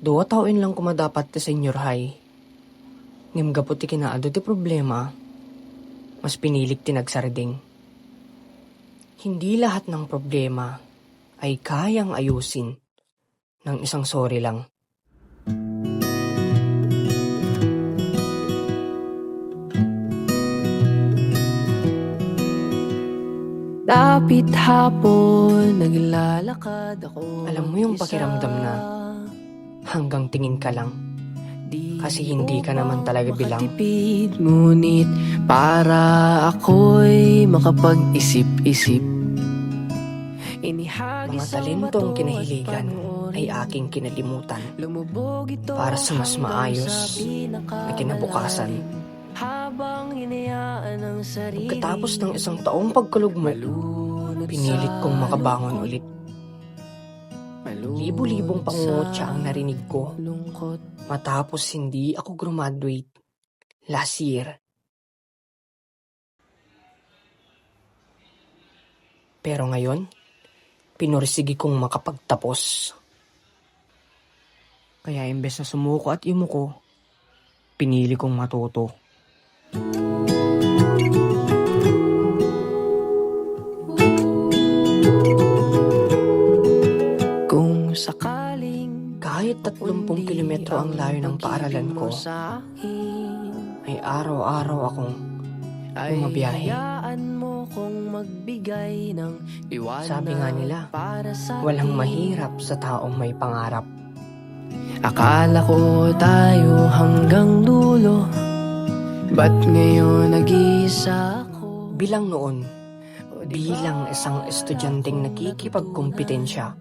Dua tawin lang kumadapat ti senior high. Ngem gapot ti kinaado ti problema, mas pinilik ti nagsarding. Hindi lahat ng problema ay kayang ayusin ng isang sorry lang. Dapit hapon, naglalakad ako. Alam mo yung pakiramdam na hanggang tingin ka lang kasi hindi ka naman talaga bilang. Makatipid, ngunit para ako'y makapag-isip-isip. Mga talentong kinahiligan ay aking kinalimutan para sa mas maayos na kinabukasan. Pagkatapos ng isang taong pagkalugmok, pinilit kong makabangon ulit. Libo-libong pangungutya ang narinig ko matapos hindi ako graduate last year. Pero ngayon, pinursigi kong makapagtapos. Kaya imbes na sumuko at imuko, pinili kong matuto. Kung sakaling Kahit 30 kilometro ang layo ng paaralan ko, ay araw-araw akong bumabiyahe. Sabi nga nila, walang mahirap sa taong may pangarap. Akala ko tayo hanggang dulo, ba't ngayon nag-iisa ako? Bilang noon, bilang isang estudyanteng nakikipagkompetensya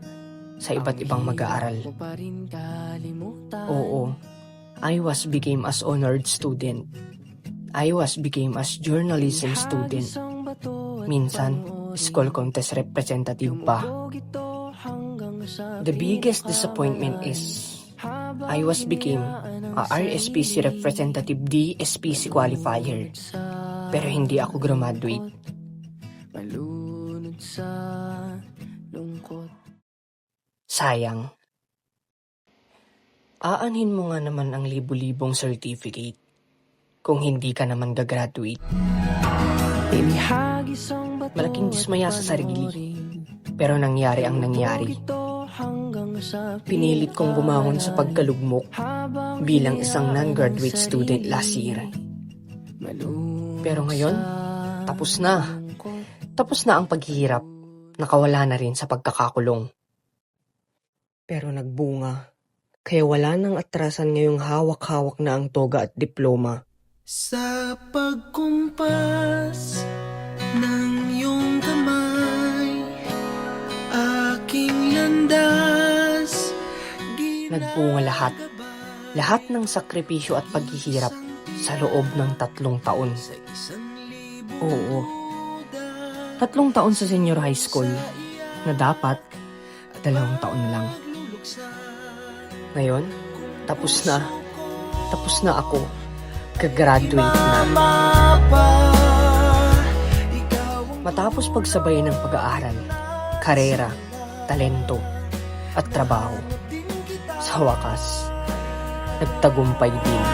sa iba't ibang mag-aaral. Oo, I was became as honored student. I was became as journalism student. Minsan, school contest representative pa. The biggest disappointment is I was became a RSPC representative DSPC qualifier. Pero hindi ako graduate. Sayang. Aanhin mo nga naman ang libu-libong certificate kung hindi ka naman gagraduate. Malaking dismaya sa sarili, pero nangyari ang nangyari. Pinilit kong bumangon sa pagkalugmok bilang isang non-graduate student last year. Pero ngayon, tapos na. Tapos na ang paghihirap. Nakawala na rin sa pagkakakulong. Pero nagbunga. Kaya wala nang atrasan ngayong hawak-hawak na ang toga at diploma. Sa pagkumpas ng iyong kamay, aking landas. Nagbunga lahat. Lahat ng sakripisyo at paghihirap sa loob ng 3 taon. Oo. 3 taon sa senior high school na dapat 2 taon lang. Ngayon, tapos na. Tapos na ako. Gagraduate na. Matapos pagsabayan ng pag-aaral, karera, talento, at trabaho, sa wakas, nagtagumpay din.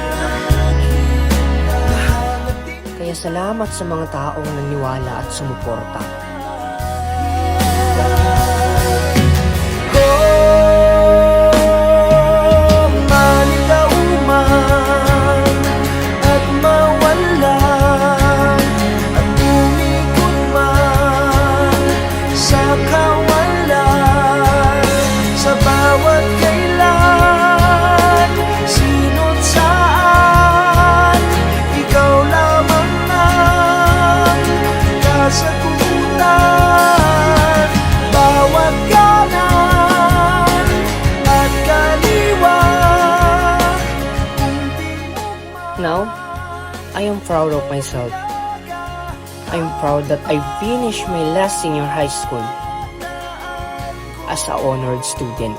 Kaya salamat sa mga taong naniwala at sumuporta. Now, I am proud of myself. I am proud that I finished my last senior high school as a honored student.